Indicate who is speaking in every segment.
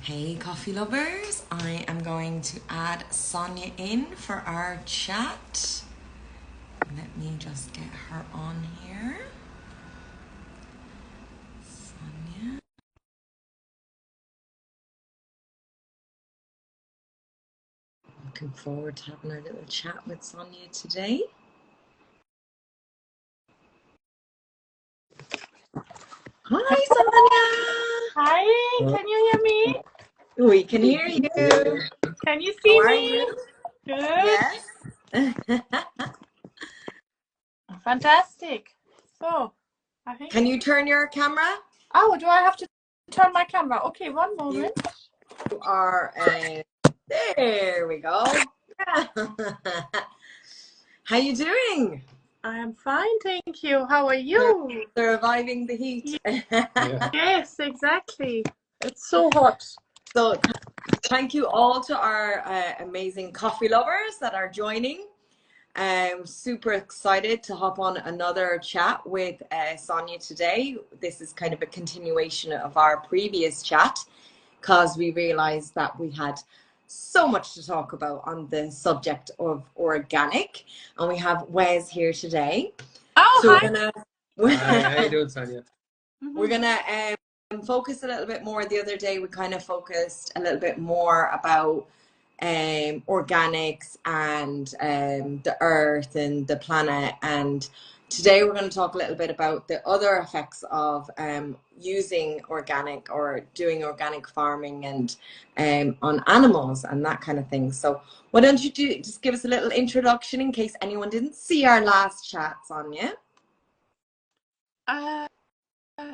Speaker 1: Hey coffee lovers, I am going to add Sonya in for our chat. Let me just get her on here. Sonya. Looking forward to having our little chat with Sonya today. Hi Sonya!
Speaker 2: Hi, can you hear me?
Speaker 1: We can hear you.
Speaker 2: Can you
Speaker 1: How
Speaker 2: see
Speaker 1: are
Speaker 2: me?
Speaker 1: you?
Speaker 2: Good.
Speaker 1: Yes.
Speaker 2: Fantastic. So, I think.
Speaker 1: Can you turn your camera?
Speaker 2: Oh, do I have to turn my camera? Okay, one
Speaker 1: You
Speaker 2: moment.
Speaker 1: are, there we go. How you doing?
Speaker 2: I am fine, thank you. How are you?
Speaker 1: Surviving the heat.
Speaker 2: Yes, exactly. It's so hot.
Speaker 1: So thank you all to our amazing coffee lovers that are joining. I'm super excited to hop on another chat with Sonya today. This is kind of a continuation of our previous chat because we realized that we had so much to talk about on the subject of organic, and we have Wes here today.
Speaker 2: Oh,
Speaker 1: So
Speaker 2: hi.
Speaker 3: Hi, how you doing, Sonya?
Speaker 1: we're gonna focus a little bit more. The other day we kind of focused a little bit more about organics and the earth and the planet, and today we're going to talk a little bit about the other effects of using organic or doing organic farming and on animals and that kind of thing. So why don't you just give us a little introduction in case anyone didn't see our last chat, Sonya?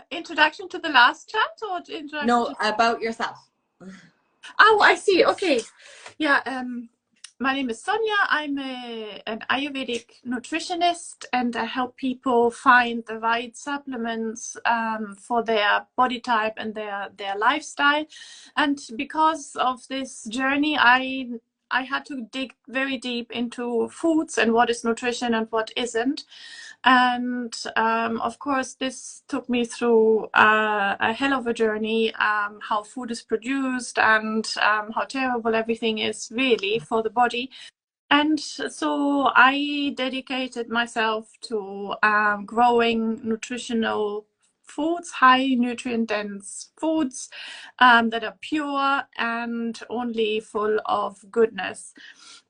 Speaker 2: Introduction to the last chat or introduction
Speaker 1: No,
Speaker 2: to...
Speaker 1: about yourself.
Speaker 2: Oh, I see. Okay. Yeah, my name is Sonya. I'm an Ayurvedic nutritionist, and I help people find the right supplements for their body type and their lifestyle. And because of this journey, I had to dig very deep into foods and what is nutrition and what isn't. And of course, this took me through a hell of a journey, how food is produced and how terrible everything is really for the body. And so I dedicated myself to growing nutritional foods, high nutrient dense foods that are pure and only full of goodness.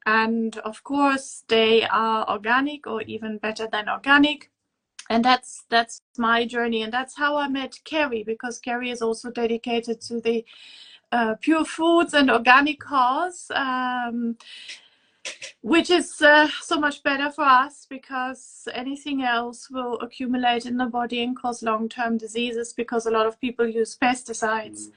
Speaker 2: And of course, they are organic or even better than organic. And that's my journey, and that's how I met Kerry, because Kerry is also dedicated to the pure foods and organic cause, which is so much better for us, because anything else will accumulate in the body and cause long-term diseases, because a lot of people use pesticides.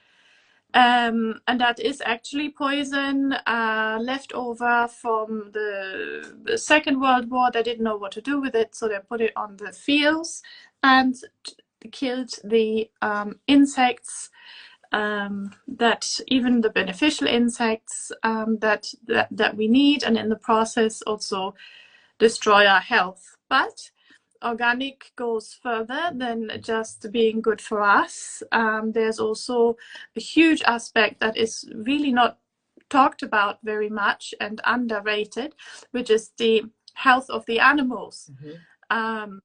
Speaker 2: And that is actually poison left over from the Second World War. They didn't know what to do with it, so they put it on the fields and killed the insects, that even the beneficial insects that we need, and in the process also destroy our health. But organic goes further than just being good for us. There's also a huge aspect that is really not talked about very much and underrated, which is the health of the animals. And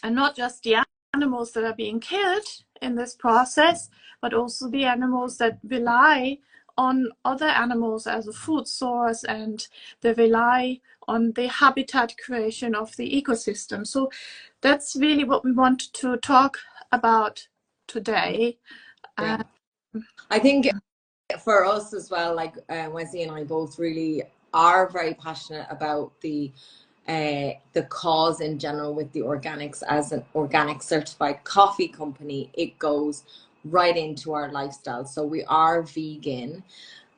Speaker 2: not just the animals that are being killed in this process, but also the animals that rely on other animals as a food source, and they rely on the habitat creation of the ecosystem. So that's really what we want to talk about today.
Speaker 1: Yeah. I think for us as well, like Wesley and I both really are very passionate about the cause in general with the organics. As an organic certified coffee company, it goes right into our lifestyle. So we are vegan,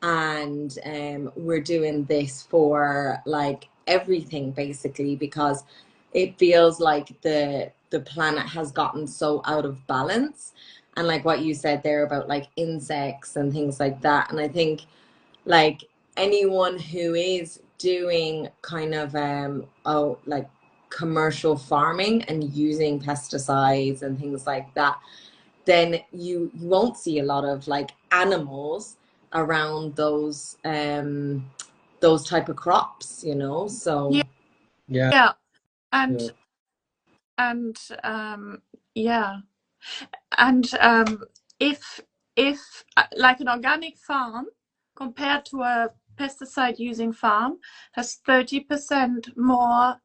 Speaker 1: and we're doing this for like everything basically, because it feels like the planet has gotten so out of balance, and like what you said there about like insects and things like that. And I think like anyone who is doing kind of like commercial farming and using pesticides and things like that, then you won't see a lot of like animals around those type of crops, you know. So
Speaker 2: Yeah.
Speaker 3: Yeah.
Speaker 2: Yeah. And yeah. And if like an organic farm compared to a pesticide using farm has 30% more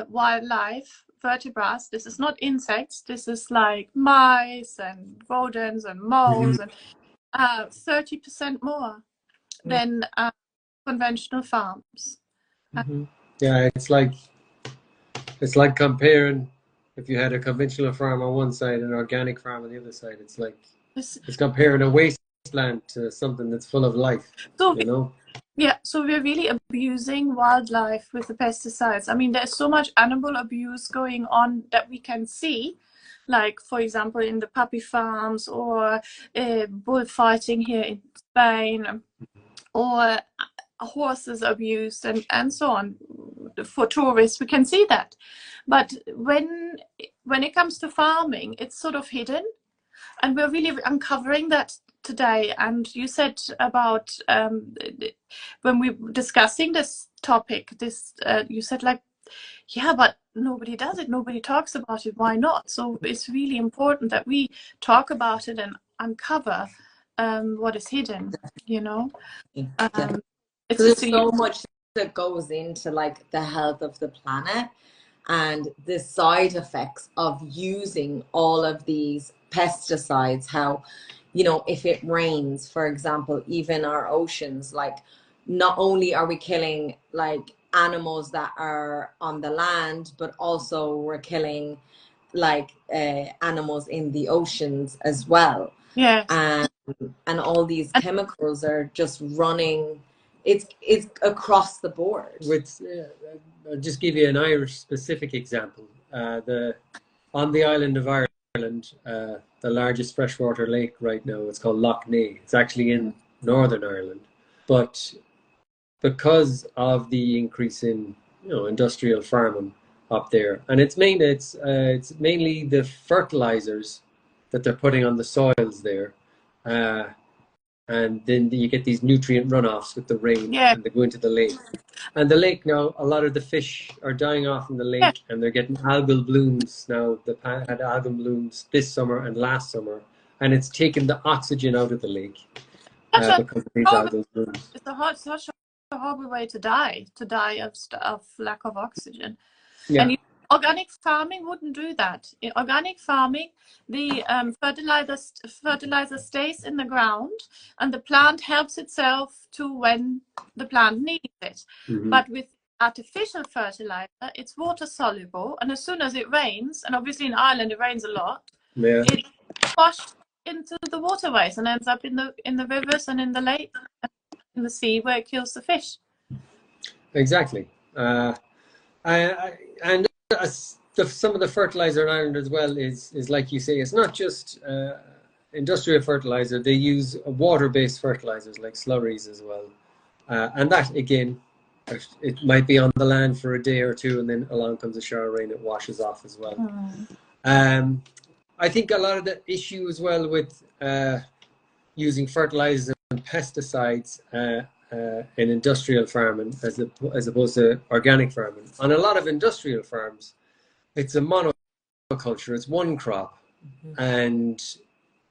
Speaker 2: wildlife vertebrates. This is not insects. This is like mice and rodents and moles, and 30% more than conventional farms.
Speaker 3: Yeah, it's like comparing if you had a conventional farm on one side and an organic farm on the other side. It's like it's comparing a wasteland to something that's full of life,
Speaker 2: So
Speaker 3: you know?
Speaker 2: yeah, so we're really abusing wildlife with the pesticides. I mean, there's so much animal abuse going on that we can see, like, for example, in the puppy farms, or bullfighting here in Spain, or horses abused, and so on. For tourists, we can see that. But when it comes to farming, it's sort of hidden. And we're really uncovering that today. And you said about when we were discussing this topic, you said, like, yeah, but nobody does it, nobody talks about it, why not? So it's really important that we talk about it and uncover what is hidden, you know.
Speaker 1: there's so much that goes into like the health of the planet and the side effects of using all of these pesticides. How, you know, if it rains, for example, even our oceans, like, not only are we killing like animals that are on the land, but also we're killing like animals in the oceans as well.
Speaker 2: Yes.
Speaker 1: And all these chemicals are just running. It's across the board.
Speaker 3: With I'll just give you an Irish specific example. On the island of Ireland, the largest freshwater lake right now, it's called Lough Neagh. It's actually in Northern Ireland, but because of the increase in, you know, industrial farming up there, and it's mainly the fertilizers that they're putting on the soils there, and then you get these nutrient runoffs with the rain, and they go into the lake. And the lake now, a lot of the fish are dying off in the lake, and they're getting algal blooms now. They had algal blooms this summer and last summer, and it's taken the oxygen out of the lake because of these algal blooms.
Speaker 2: It's such a horrible way to die of lack of oxygen.
Speaker 3: Yeah.
Speaker 2: And organic farming wouldn't do that. In organic farming, the fertilizer stays in the ground, and the plant helps itself to when the plant needs it. But with artificial fertilizer, it's water soluble, and as soon as it rains, and obviously in Ireland it rains a lot, it's washed into the waterways and ends up in the rivers and in the lake, in the sea, where it kills the fish.
Speaker 3: Exactly. And some of the fertilizer in Ireland as well is like you say, it's not just industrial fertilizer. They use water-based fertilizers like slurries as well, and that again, it might be on the land for a day or two, and then along comes a shower of rain, it washes off as well. I think a lot of the issue as well with using fertilizers and pesticides in industrial farming as opposed to organic farming. On a lot of industrial farms, it's a monoculture, it's one crop, and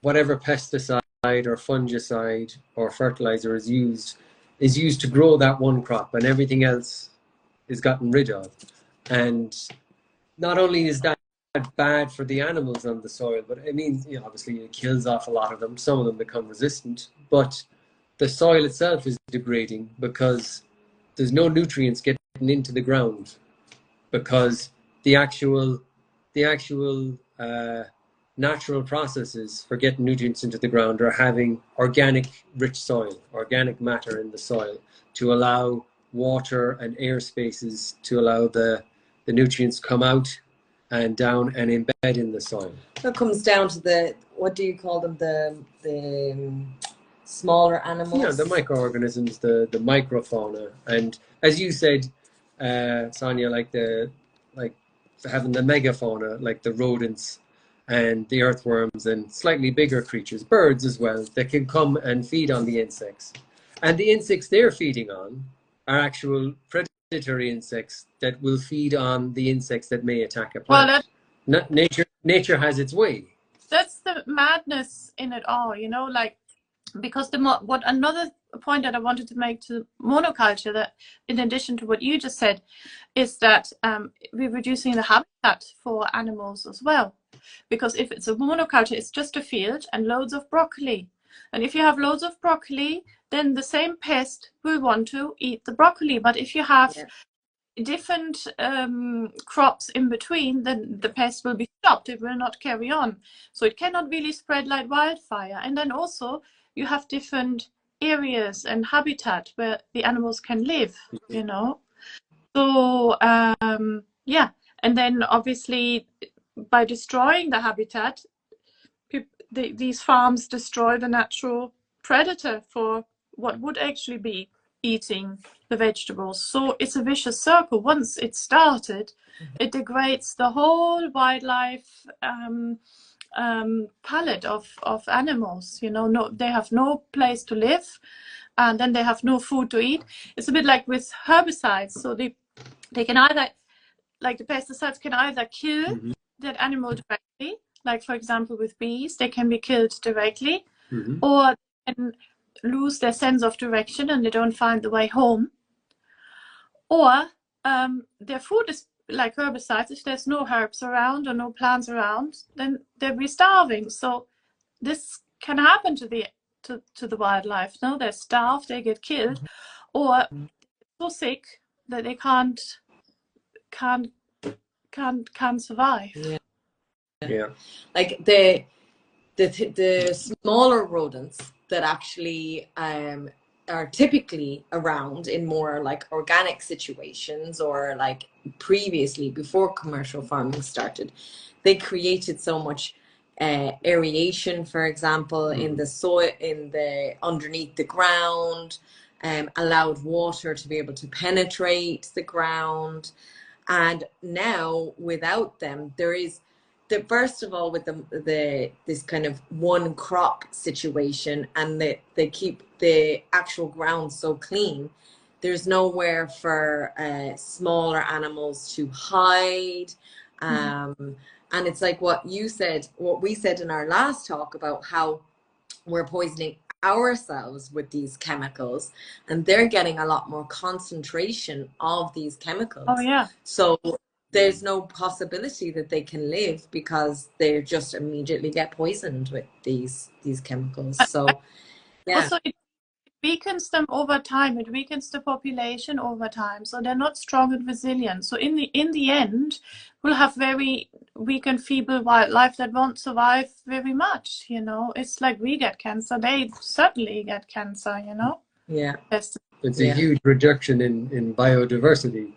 Speaker 3: whatever pesticide or fungicide or fertilizer is used to grow that one crop, and everything else is gotten rid of. And not only is that bad for the animals on the soil, but I mean, you know, obviously it kills off a lot of them. Some of them become resistant, but the soil itself is degrading because there's no nutrients getting into the ground, because the actual natural processes for getting nutrients into the ground are having organic rich soil, organic matter in the soil, to allow water and air spaces to allow the nutrients come out and down and embed in the soil.
Speaker 1: It comes down to the, what do you call them, the smaller animals?
Speaker 3: Yeah, the microorganisms, the microfauna, and as you said, Sonya, like having the megafauna, like the rodents and the earthworms and slightly bigger creatures, birds as well, that can come and feed on the insects. And the insects they're feeding on are actual predatory insects that will feed on the insects that may attack a plant. Well, nature has its way.
Speaker 2: That's the madness in it all, you know, like, because what another point that I wanted to make to monoculture, that in addition to what you just said, is that we're reducing the habitat for animals as well. Because if it's a monoculture, it's just a field and loads of broccoli. And if you have loads of broccoli, then the same pest will want to eat the broccoli. But if you have different crops in between, then the pest will be stopped. It will not carry on. So it cannot really spread like wildfire. And then also you have different areas and habitat where the animals can live, you know. So yeah, and then obviously by destroying the habitat, these farms destroy the natural predator for what would actually be eating the vegetables. So it's a vicious circle. Once it's started, it degrades the whole wildlife palette of animals. You know, they have no place to live, and then they have no food to eat. It's a bit like with herbicides. So they can either, like the pesticides, can either kill that animal directly, like for example with bees, they can be killed directly, or they can lose their sense of direction and they don't find the way home. Or their food is like herbicides. If there's no herbs around or no plants around, then they'll be starving. So this can happen to the wildlife. No, they're starved, they get killed, or so sick that they can't survive.
Speaker 1: Yeah. Like the smaller rodents that actually are typically around in more like organic situations, or like previously before commercial farming started, they created so much aeration, for example, in the soil, underneath the ground, allowed water to be able to penetrate the ground. And now without them, there is first of all, with this kind of one crop situation, and they keep the actual ground so clean, there's nowhere for smaller animals to hide. And it's like what we said in our last talk about how we're poisoning ourselves with these chemicals, and they're getting a lot more concentration of these chemicals.
Speaker 2: Oh yeah.
Speaker 1: So there's no possibility that they can live because they just immediately get poisoned with these chemicals. So yeah.
Speaker 2: Also, it weakens them over time. It weakens the population over time. So they're not strong and resilient. So in the end, we'll have very weak and feeble wildlife that won't survive very much. You know, it's like we get cancer. They certainly get cancer. You know.
Speaker 1: Yeah.
Speaker 3: It's a huge reduction in biodiversity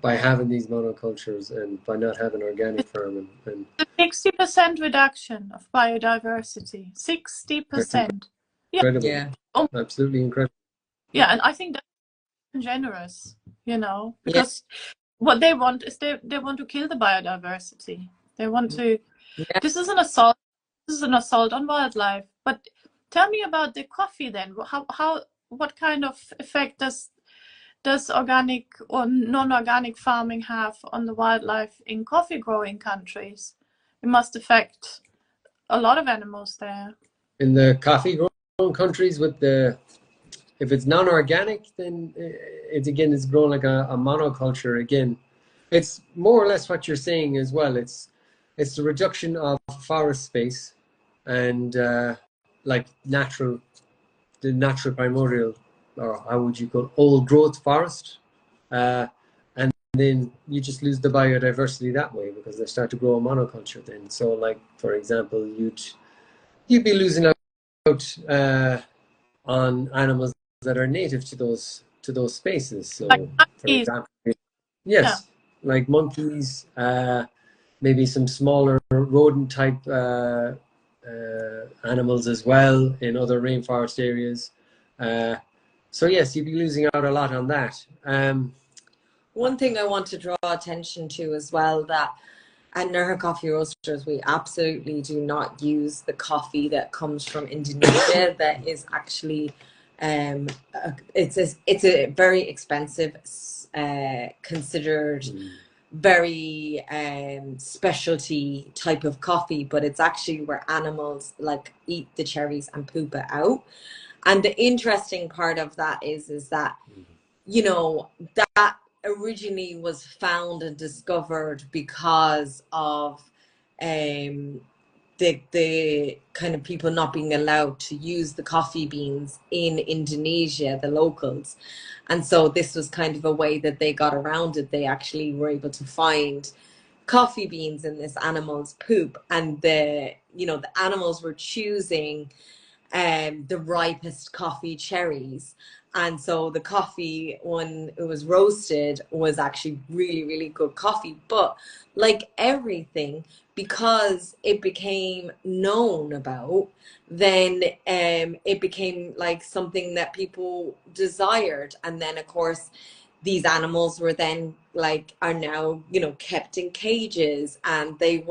Speaker 3: by having these monocultures and by not having organic farming. And
Speaker 2: 60% reduction of biodiversity. 60%.
Speaker 3: Incredible.
Speaker 1: Yeah.
Speaker 3: Absolutely incredible.
Speaker 2: Yeah, and I think that's generous, you know, because what they want is they want to kill the biodiversity. They want to. This is an assault. This is an assault on wildlife. But tell me about the coffee then. What kind of effect does organic or non-organic farming have on the wildlife in coffee growing countries? It must affect a lot of animals there.
Speaker 3: In the coffee growing countries, if it's non-organic, then it's grown like a monoculture again. It's more or less what you're saying as well. It's the reduction of forest space and like the natural primordial, or how would you call it, old growth forest, and then you just lose the biodiversity that way because they start to grow a monoculture then. So like, for example, you'd be losing out on animals that are native to those spaces. So for example, like monkeys, maybe some smaller rodent type animals as well in other rainforest areas. So yes, you'd be losing out a lot on that.
Speaker 1: One thing I want to draw attention to as well, that at Nerja Coffee Roasters, we absolutely do not use the coffee that comes from Indonesia. That is actually, it's a very expensive, considered very specialty type of coffee, but it's actually where animals like eat the cherries and poop it out. And the interesting part of that is that, you know, that originally was found and discovered because of the kind of people not being allowed to use the coffee beans in Indonesia, the locals. And so this was kind of a way that they got around it. They actually were able to find coffee beans in this animal's poop, and the animals were choosing the ripest coffee cherries. And so the coffee, when it was roasted, was actually really, really good coffee. But like everything, because it became known about, then it became like something that people desired. And then, of course, these animals were then are now, kept in cages, and they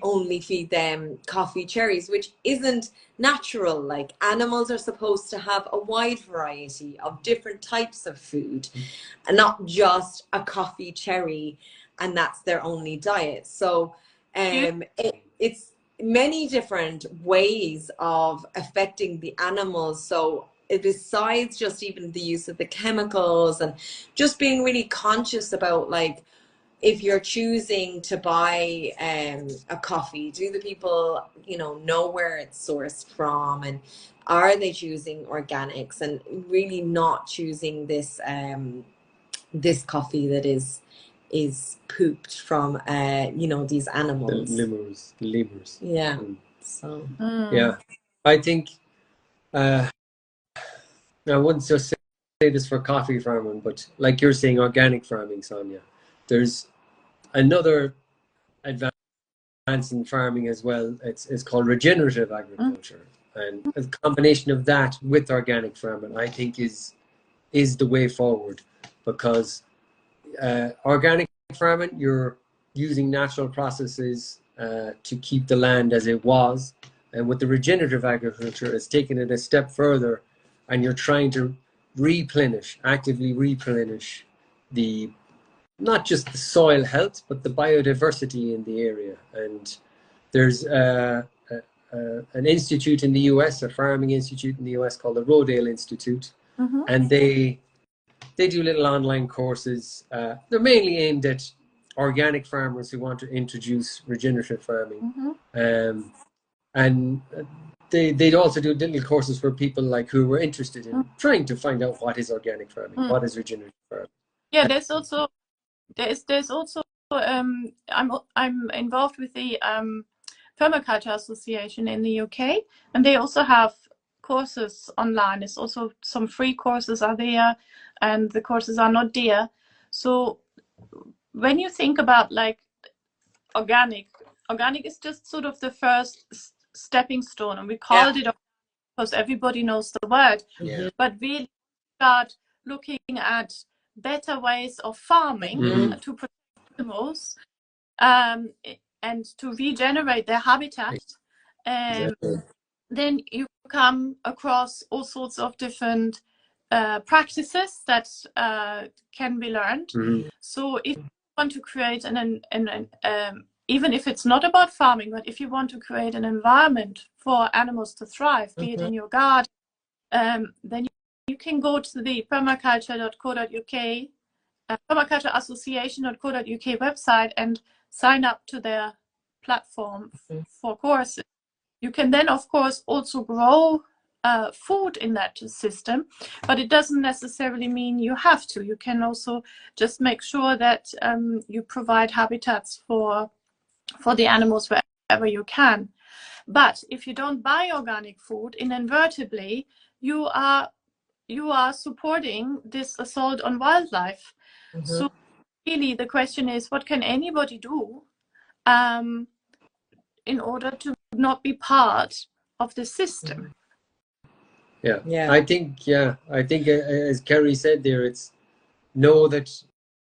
Speaker 1: only feed them coffee cherries, which isn't natural. Like, animals are supposed to have a wide variety of different types of food, and not just a coffee cherry, and that's their only diet. So it's many different ways of affecting the animals. So besides just even the use of the chemicals, and just being really conscious about, like, if you're choosing to buy a coffee, do the people, know where it's sourced from, and are they choosing organics, and really not choosing this this coffee that is pooped from these animals.
Speaker 3: Lemurs.
Speaker 1: Yeah. So
Speaker 3: yeah, I think I wouldn't just say this for coffee farming, but like you're saying, organic farming, Sonya, there's another advance in farming as well. It's called regenerative agriculture, and a combination of that with organic farming, I think, is the way forward. Because organic farming, you're using natural processes to keep the land as it was, and with the regenerative agriculture, it's taking it a step further, and you're trying to actively replenish the, not just the soil health, but the biodiversity in the area. And there's an institute in the US, a farming institute in the US called the Rodale Institute, and they do little online courses. They're mainly aimed at organic farmers who want to introduce regenerative farming, and they'd also do little courses for people like who were interested in trying to find out what is organic farming, what is regenerative farming.
Speaker 2: Yeah, there's also I'm involved with the Permaculture Association in the UK, and they also have courses online. There's also some free courses are there, and the courses are not dear. So when you think about, like, organic is just sort of the first stepping stone, and we called it because everybody knows the word. But we start looking at better ways of farming to protect animals and to regenerate their habitat. Then you come across all sorts of different practices that can be learned. So if you want to create even if it's not about farming, but if you want to create an environment for animals to thrive, be it in your garden, then you can go to the permaculture.co.uk, permacultureassociation.co.uk website, and sign up to their platform for courses. You can then, of course, also grow food in that system, but it doesn't necessarily mean you have to. You can also just make sure that you provide habitats for the animals wherever you can. But if you don't buy organic food, inadvertently, you are supporting this assault on wildlife. So really the question is, what can anybody do in order to not be part of the system?
Speaker 3: I think as Kerry said there, it's know that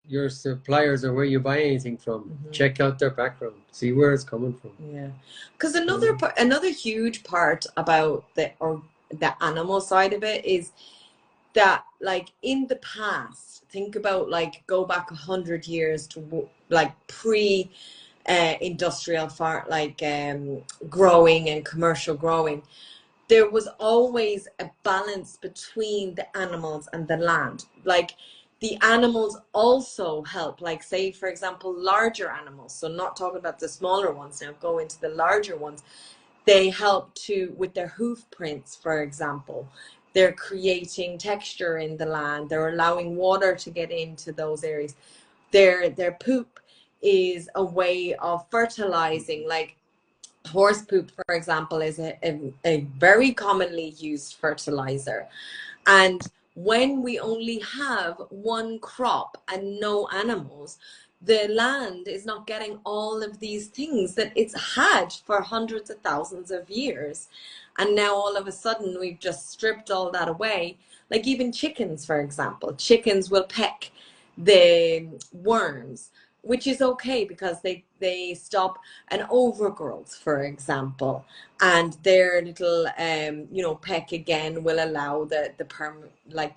Speaker 3: your suppliers or where you buy anything from, check out their background, see where it's coming from.
Speaker 1: Yeah, because another huge part about the animal side of it is that, like, in the past, think about, like, go back 100 years to like pre industrial growing and commercial growing. There was always a balance between the animals and the land. Like, the animals also help, like, say, for example, larger animals. So not talking about the smaller ones now, go into the larger ones. They help with their hoof prints, for example. They're creating texture in the land. They're allowing water to get into those areas. Their poop is a way of fertilizing. Like, horse poop, for example, is a very commonly used fertilizer. And when we only have one crop and no animals, the land is not getting all of these things that it's had for hundreds of thousands of years. And now all of a sudden we've just stripped all that away. Like, even chickens, for example, chickens will peck the worms, which is okay because they stop an overgrowth, for example, and their little peck again will allow the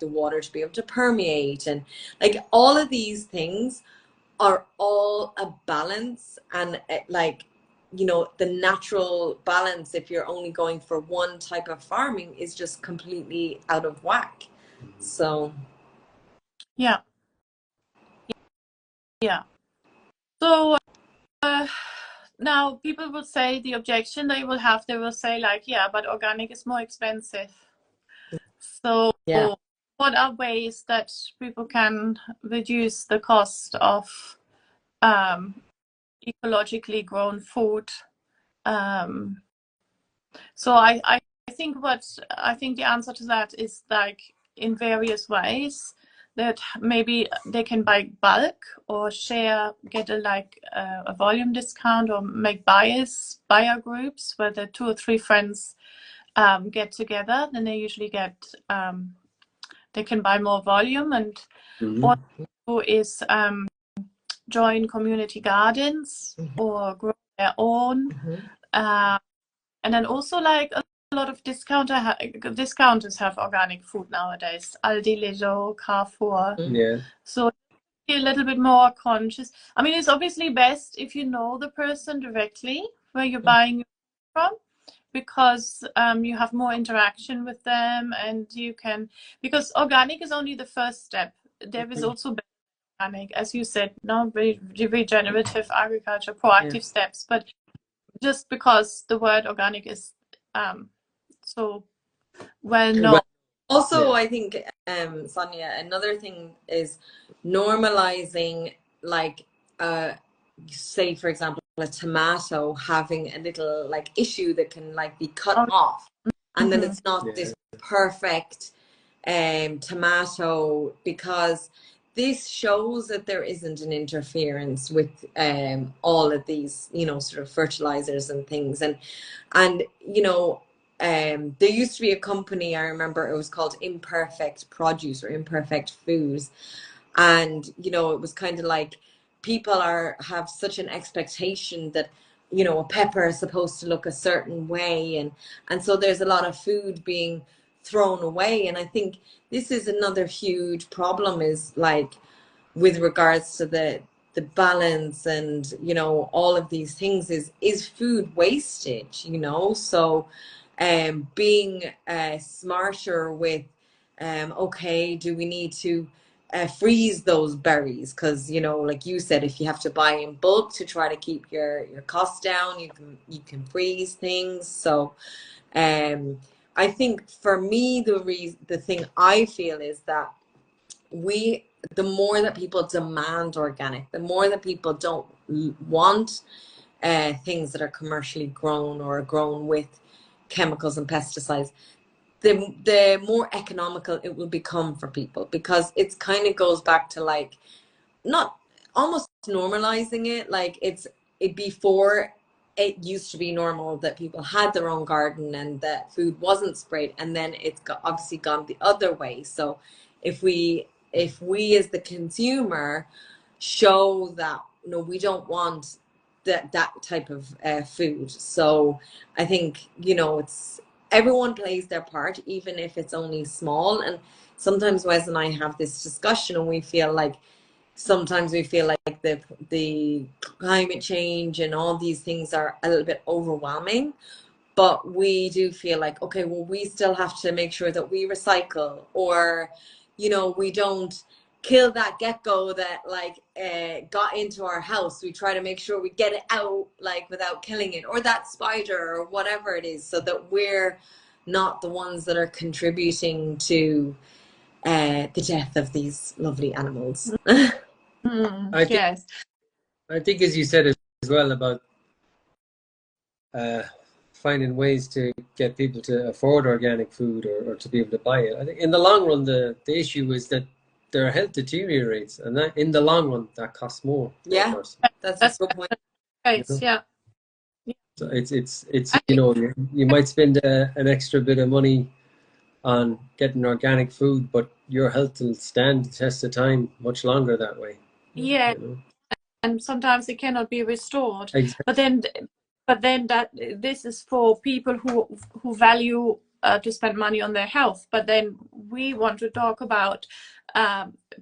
Speaker 1: water to be able to permeate. And like, all of these things are all a balance, and the natural balance, if you're only going for one type of farming, is just completely out of whack. So
Speaker 2: yeah. So now people will say, the objection they will have, they will say, like, yeah, but organic is more expensive. So
Speaker 1: yeah,
Speaker 2: what are ways that people can reduce the cost of ecologically grown food? So I think the answer to that is, like, in various ways, that maybe they can buy bulk or get a volume discount, or make buyer groups where the 2 or 3 friends get together. Then they usually they can buy more volume. And what they do is join community gardens or grow their own. And then also, like, a lot of discounters have organic food nowadays. Aldi, Lidl, Carrefour.
Speaker 3: Yeah.
Speaker 2: So be a little bit more conscious. I mean, it's obviously best if you know the person directly where you're buying from, because you have more interaction with them, and you can, because organic is only the first step. There is also organic, as you said, no, regenerative agriculture, proactive steps. But just because the word organic is so well known.
Speaker 1: Also, I think, Sonya, another thing is normalizing, like, say, for example, a tomato having a little, like, issue that can, like, be cut off, and then it's not this perfect tomato, because this shows that there isn't an interference with all of these, sort of fertilizers and things. And there used to be a company, I remember, it was called Imperfect Produce or Imperfect Foods. And, it was kind of like, people have such an expectation that, a pepper is supposed to look a certain way. And so there's a lot of food being thrown away. And I think this is another huge problem, is, like, with regards to the balance and, all of these things, is food wastage, so being smarter with okay, do we need to freeze those berries? Because, like you said, if you have to buy in bulk to try to keep your costs down, you can freeze things. So I think, for me, the thing I feel is that the more that people demand organic, the more that people don't want things that are commercially grown or grown with chemicals and pesticides, the more economical it will become for people, because it's kind of goes back to, like, not almost normalizing it. Like, before, it used to be normal that people had their own garden and that food wasn't sprayed, and then it's obviously gone the other way. So if we as the consumer show that we don't want that type of food. So I think it's everyone plays their part, even if it's only small. And sometimes Wes and I have this discussion, and we feel like the climate change and all these things are a little bit overwhelming. But we do feel like, okay, well, we still have to make sure that we recycle, or, we don't kill that gecko that got into our house. We try to make sure we get it out without killing it, or that spider, or whatever it is, so that we're not the ones that are contributing to the death of these lovely animals.
Speaker 2: Yes.
Speaker 3: I think, as you said as well, about finding ways to get people to afford organic food, or to be able to buy it. I think in the long run, the issue is that their health deteriorates, and that in the long run that costs more.
Speaker 1: Yeah, that's a good point.
Speaker 2: Right. Yeah.
Speaker 3: So it's you might spend an extra bit of money on getting organic food, but your health will stand the test of time much longer that way.
Speaker 2: Yeah. And sometimes it cannot be restored.
Speaker 3: Exactly.
Speaker 2: But then that this is for people who value to spend money on their health. But then we want to talk about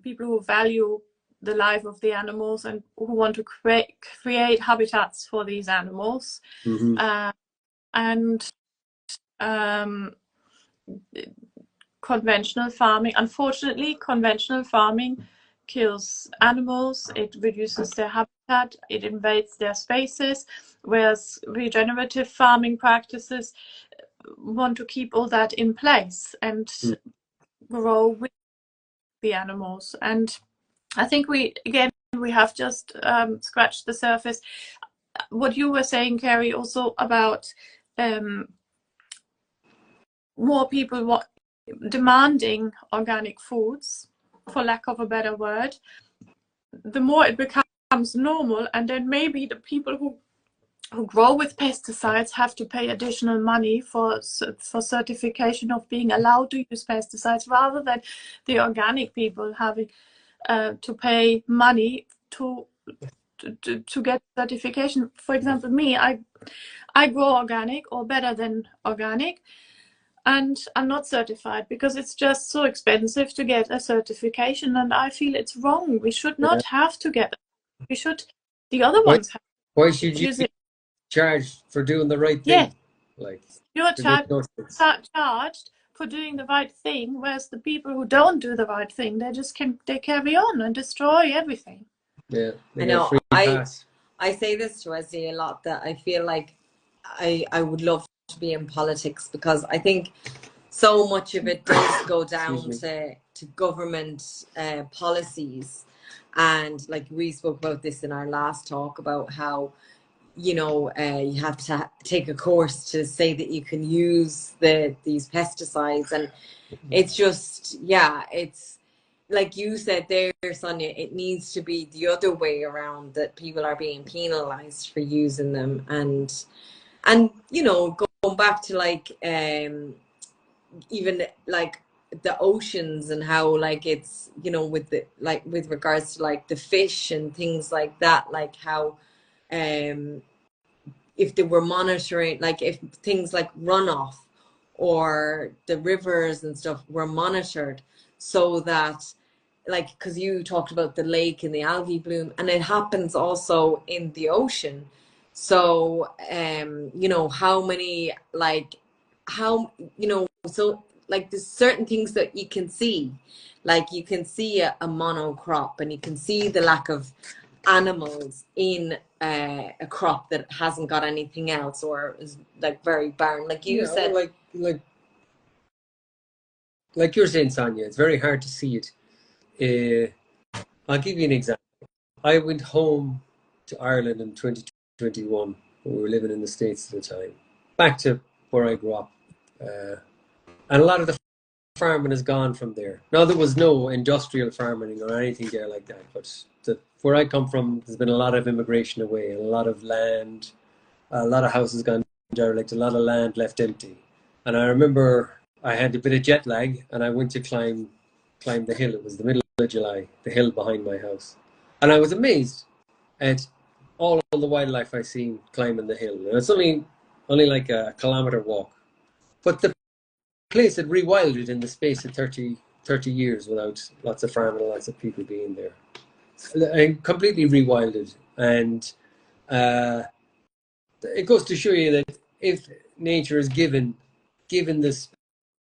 Speaker 2: people who value the life of the animals, and who want to create habitats for these animals. And conventional farming, unfortunately, conventional farming kills animals. It reduces their habitat, it invades their spaces, whereas regenerative farming practices want to keep all that in place and grow with the animals. And I think we have just scratched the surface. What you were saying, Kerry, also about more people demanding organic foods, for lack of a better word, the more it becomes normal, and then maybe the people who grow with pesticides have to pay additional money for certification of being allowed to use pesticides, rather than the organic people having to pay money to get certification. For example, me, I grow organic, or better than organic, and I'm not certified because it's just so expensive to get a certification, and I feel it's wrong. We should not have to get it. We should, the other ones have.
Speaker 3: Why should you be charged for doing the right thing?
Speaker 2: Yeah. You're charged for doing the right thing, whereas the people who don't do the right thing, they carry on and destroy everything.
Speaker 3: Yeah,
Speaker 1: I know. I say this to Wesley a lot, that I feel like I would love to be in politics, because I think so much of it does go down to government policies. And like we spoke about this in our last talk, about how you have to take a course to say that you can use these pesticides, and it's just it's like you said there, Sonya, it needs to be the other way around, that people are being penalized for using them. And going back to even like the oceans, and how it's with the with regards to the fish and things like that, how if they were monitoring, if things like runoff or the rivers and stuff were monitored, so that because you talked about the lake and the algae bloom, and it happens also in the ocean. So how many so there's certain things that you can see, you can see a monocrop, and you can see the lack of animals in a crop that hasn't got anything else, or is very barren, you said.
Speaker 3: Like you're saying, Sonya, it's very hard to see it. I'll give you an example. I went home to Ireland in 2021 when we were living in the States at the time, back to where I grew up. And a lot of the farming is gone from there. Now, there was no industrial farming or anything there like that, but where I come from, there's been a lot of immigration away, and a lot of land, a lot of houses gone derelict, a lot of land left empty. And I remember I had a bit of jet lag, and I went to climb the hill. It was the middle of July, the hill behind my house. And I was amazed at all the wildlife I seen climbing the hill. And it's only like a kilometer walk, but the place had rewilded in the space of 30 years without lots of farming and lots of people being there. And completely rewilded. And it goes to show you that if nature is given the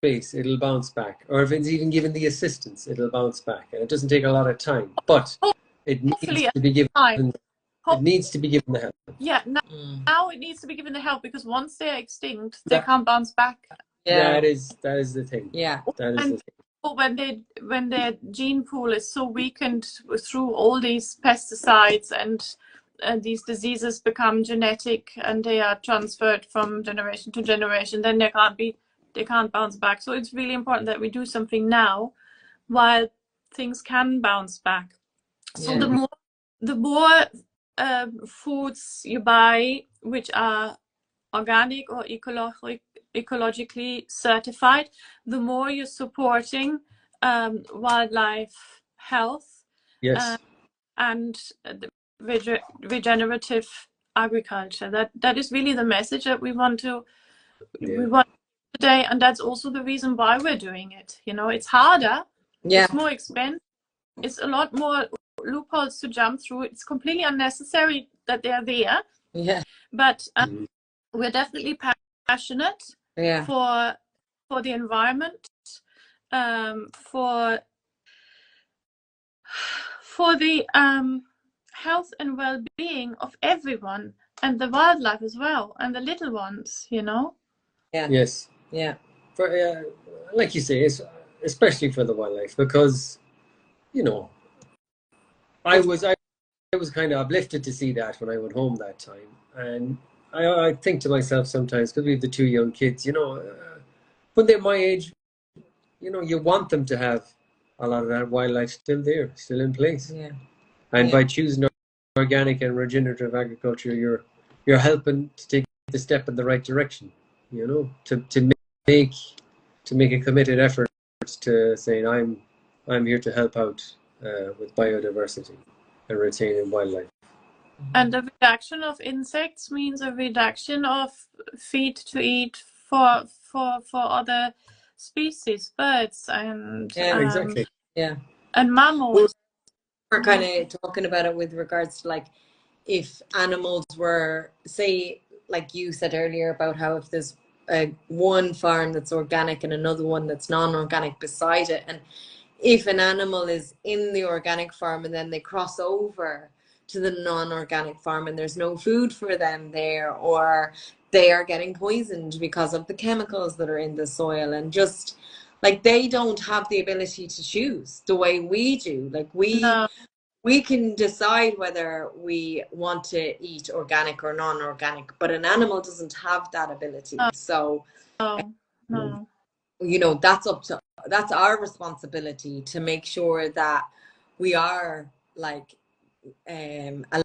Speaker 3: space, it'll bounce back. Or if it's even given the assistance, it'll bounce back. And it doesn't take a lot of time, but it needs to be given. It needs to be given the help.
Speaker 2: Yeah, now it needs to be given the help, because once they're extinct, they can't bounce back.
Speaker 1: Yeah.
Speaker 3: That is the thing.
Speaker 1: Yeah.
Speaker 3: That is the thing.
Speaker 2: When their gene pool is so weakened through all these pesticides, and these diseases become genetic and they are transferred from generation to generation, then they can't bounce back. So it's really important that we do something now while things can bounce back. So the more foods you buy which are organic or ecologically certified, the more you're supporting wildlife health.
Speaker 3: Yes.
Speaker 2: And the regenerative agriculture. That is really the message that we want today, and that's also the reason why we're doing it. It's harder, it's more expensive, it's a lot more loopholes to jump through. It's completely unnecessary that they're there.
Speaker 1: Yeah.
Speaker 2: But we're definitely passionate for the environment, for the health and well-being of everyone, and the wildlife as well, and the little ones.
Speaker 1: Yeah.
Speaker 3: Yes.
Speaker 1: Yeah.
Speaker 3: For like you say, it's especially for the wildlife, because I was kind of uplifted to see that when I went home that time, and I think to myself sometimes, because we have the two young kids, when they're my age, you want them to have a lot of that wildlife still there, still in place.
Speaker 1: Yeah.
Speaker 3: And by choosing organic and regenerative agriculture, you're helping to take the step in the right direction. To make a committed effort to saying I'm here to help out with biodiversity and retaining wildlife.
Speaker 2: And the reduction of insects means a reduction of feed to eat for other species, birds and
Speaker 3: exactly.
Speaker 2: And mammals.
Speaker 1: We're kind of talking about it with regards to, like, if animals were, say, like you said earlier about how if there's one farm that's organic and another one that's non-organic beside it, and if an animal is in the organic farm and then they cross over to the non-organic farm and there's no food for them there, or they are getting poisoned because of the chemicals that are in the soil, and just like they don't have the ability to choose the way we do. Like we can decide whether we want to eat organic or non-organic, but an animal doesn't have that ability. So that's our responsibility to make sure that we are like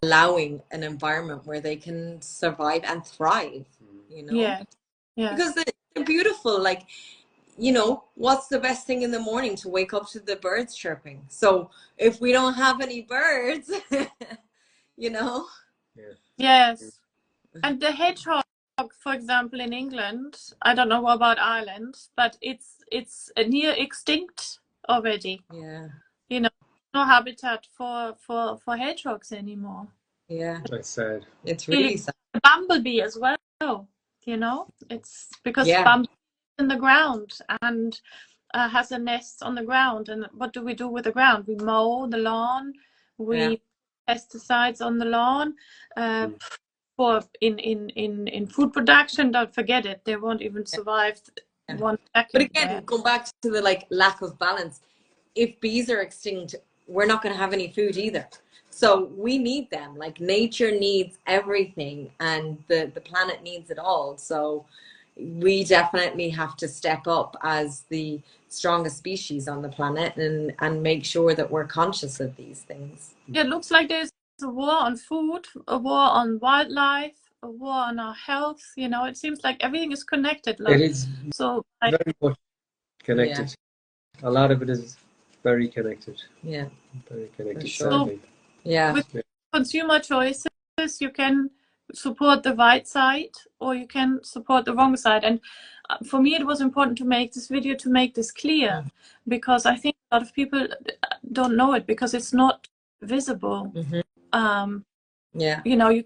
Speaker 1: allowing an environment where they can survive and thrive, because they're beautiful. Like, what's the best thing in the morning? To wake up to the birds chirping. So if we don't have any birds,
Speaker 2: Yes. And the hedgehog, for example, in England, I don't know about Ireland, but it's near extinct already. No habitat for hedgehogs anymore.
Speaker 3: That's sad.
Speaker 1: It's really sad.
Speaker 2: Bumblebee as well. It's because bumblebee in the ground and has a nest on the ground. And what do we do with the ground? We mow the lawn. We pesticides on the lawn. For in food production, don't forget it. They won't even survive 1 second.
Speaker 1: But again, go back to the lack of balance. If bees are extinct, we're not going to have any food either. So we need them. Like, nature needs everything, and the planet needs it all. So we definitely have to step up as the strongest species on the planet and make sure that we're conscious of these things.
Speaker 2: It looks like there's a war on food, a war on wildlife, a war on our health. It seems like everything is connected.
Speaker 3: It is very much connected. A lot of it is very connected.
Speaker 1: Yeah,
Speaker 3: very connected.
Speaker 1: Sure. Yeah.
Speaker 2: With consumer choices, you can support the right side or you can support the wrong side. And for me, it was important to make this video to make this clear, because I think a lot of people don't know it because it's not visible.
Speaker 1: Yeah.
Speaker 2: You know, you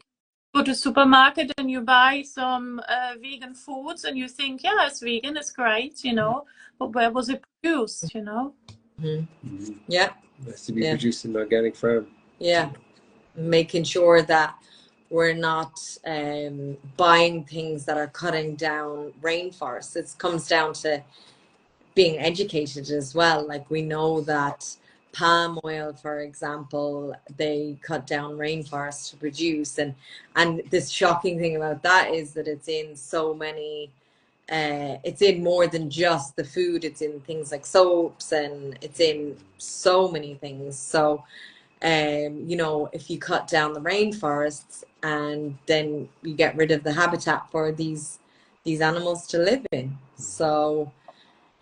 Speaker 2: go to supermarket and you buy some vegan foods and you think, yeah, it's vegan, it's great, you know, but where was it produced, you know?
Speaker 1: Yeah.
Speaker 3: It has to be produced in an organic farm.
Speaker 1: Yeah. Making sure that we're not buying things that are cutting down rainforests. It comes down to being educated as well. Like, we know that palm oil, for example, they cut down rainforests to produce, and this shocking thing about that is that it's in so many it's in more than just the food. It's in things like soaps, and it's in so many things. So you know, if you cut down the rainforests and then you get rid of the habitat for these animals to live in. So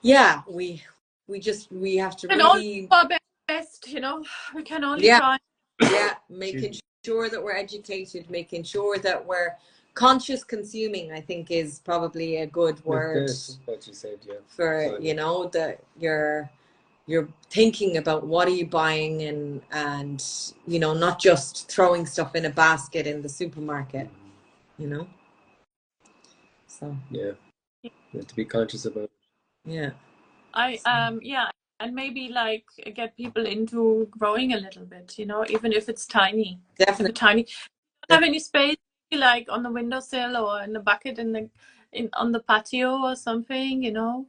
Speaker 1: yeah, we have to
Speaker 2: And all
Speaker 1: really
Speaker 2: our best, you know, we can only try.
Speaker 1: Making sure that we're educated, making sure that we're conscious consuming, I think, is probably a good word.
Speaker 3: That's what you said, yeah.
Speaker 1: For, you know, that you're thinking about what are you buying, and you know, not just throwing stuff in a basket in the supermarket, you know. So
Speaker 3: yeah, you have to be conscious about it.
Speaker 2: And maybe like get people into growing a little bit, you know, even if it's tiny.
Speaker 1: Definitely.
Speaker 2: If it's tiny. Don't have any space, like on the windowsill or in the bucket on the patio or something, you know.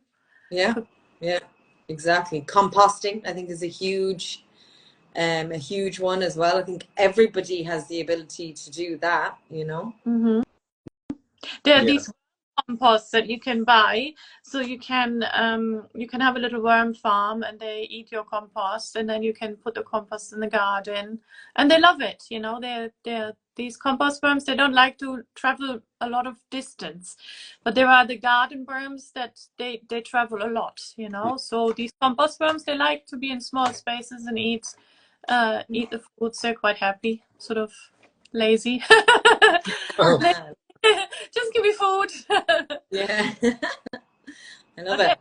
Speaker 1: Yeah, exactly. Composting, I think, is a huge one as well. I think everybody has the ability to do that, you know.
Speaker 2: There are these composts that you can buy, so you can have a little worm farm and they eat your compost, and then you can put the compost in the garden and they love it, you know. They're these compost worms, they don't like to travel a lot of distance, but there are the garden worms that they travel a lot, you know. So these compost worms, they like to be in small spaces and eat the fruits. They're quite happy, sort of lazy. Just give me food.
Speaker 1: Yeah. I love it.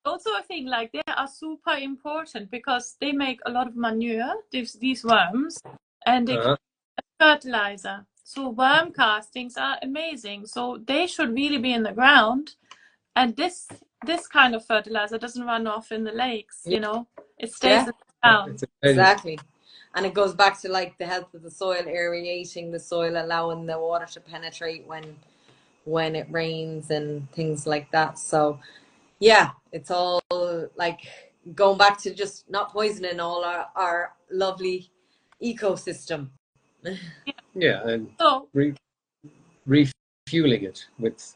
Speaker 2: Also, I think like they are super important because they make a lot of manure, these worms, and they can fertilizer. So worm castings are amazing. So they should really be in the ground, and this kind of fertilizer doesn't run off in the lakes, you know. It stays in the ground.
Speaker 1: Exactly. And it goes back to like the health of the soil, aerating the soil, allowing the water to penetrate when it rains and things like that. So yeah, it's all like going back to just not poisoning all our lovely ecosystem.
Speaker 3: Yeah, and so refueling it with,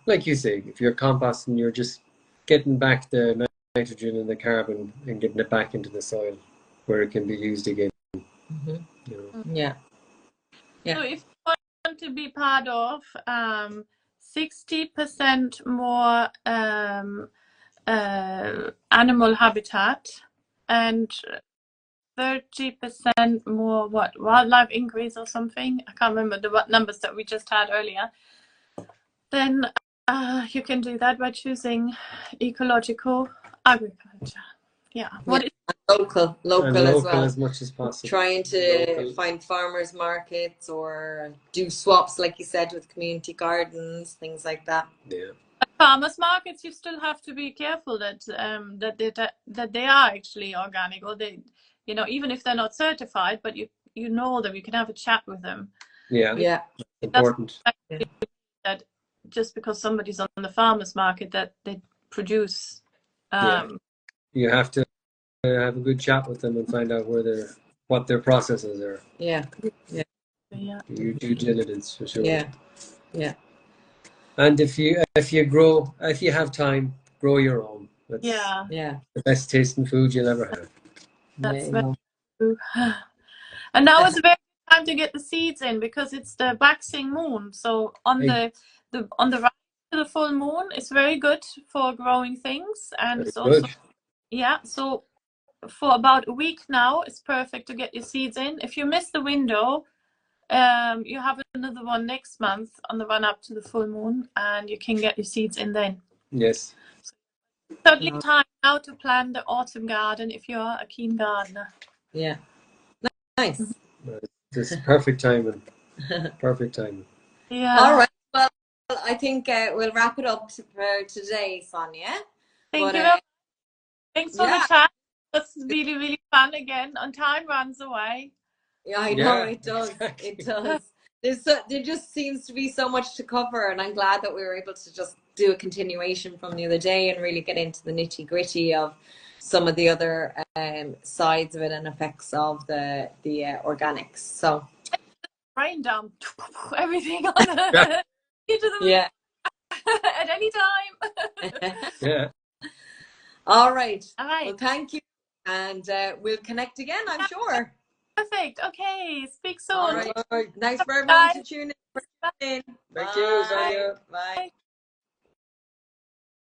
Speaker 3: like you say, if you're composting, you're just getting back the nitrogen and the carbon and getting it back into the soil where it can be used again. You know?
Speaker 1: Yeah.
Speaker 2: So if you want to be part of 60% more animal habitat and 30% more wildlife increase or something, I can't remember the numbers that we just had earlier, then you can do that by choosing ecological agriculture.
Speaker 1: Local
Speaker 3: as much as possible.
Speaker 1: Trying to find farmers markets or do swaps, like you said, with community gardens, things like that.
Speaker 3: Yeah.
Speaker 2: At farmers markets, you still have to be careful that they are actually organic, or they, you know, even if they're not certified, but you know them, you can have a chat with them.
Speaker 1: Yeah.
Speaker 3: Important.
Speaker 2: That just because somebody's on the farmers market that they produce.
Speaker 3: You have to have a good chat with them and find out what their processes are.
Speaker 1: Yeah.
Speaker 3: Your due diligence, for sure.
Speaker 1: Yeah.
Speaker 3: And if you have time, grow your own. That's the best tasting food you'll ever have.
Speaker 2: That's very true. And now is a very good time to get the seeds in because it's the waxing moon. So on the right to the full moon, it's very good for growing things, and it's also so for about a week now is perfect to get your seeds in. If you miss the window, you have another one next month on the run up to the full moon, and you can get your seeds in then.
Speaker 3: Yes.
Speaker 2: Certainly time now to plan the autumn garden if you're a keen gardener.
Speaker 1: Yeah. Nice.
Speaker 3: This is perfect timing. Perfect timing.
Speaker 2: Yeah.
Speaker 1: All right. Well, I think we'll wrap it up for today, Sonia.
Speaker 2: Thank you. Thanks for the chat. It's really, really fun again. And time runs away.
Speaker 1: Yeah, I know it does. Exactly. It does. There just seems to be so much to cover, and I'm glad that we were able to just do a continuation from the other day and really get into the nitty gritty of some of the other sides of it and effects of the organics. So
Speaker 2: brain dump everything on the into the at any time.
Speaker 3: Yeah.
Speaker 1: All right.
Speaker 2: All right.
Speaker 1: Well, thank you, and we'll connect again, I'm sure.
Speaker 2: Perfect. Okay. Speak soon.
Speaker 1: All right. Nice for everyone to tune in.
Speaker 3: Thank you, Sonia.
Speaker 1: Bye.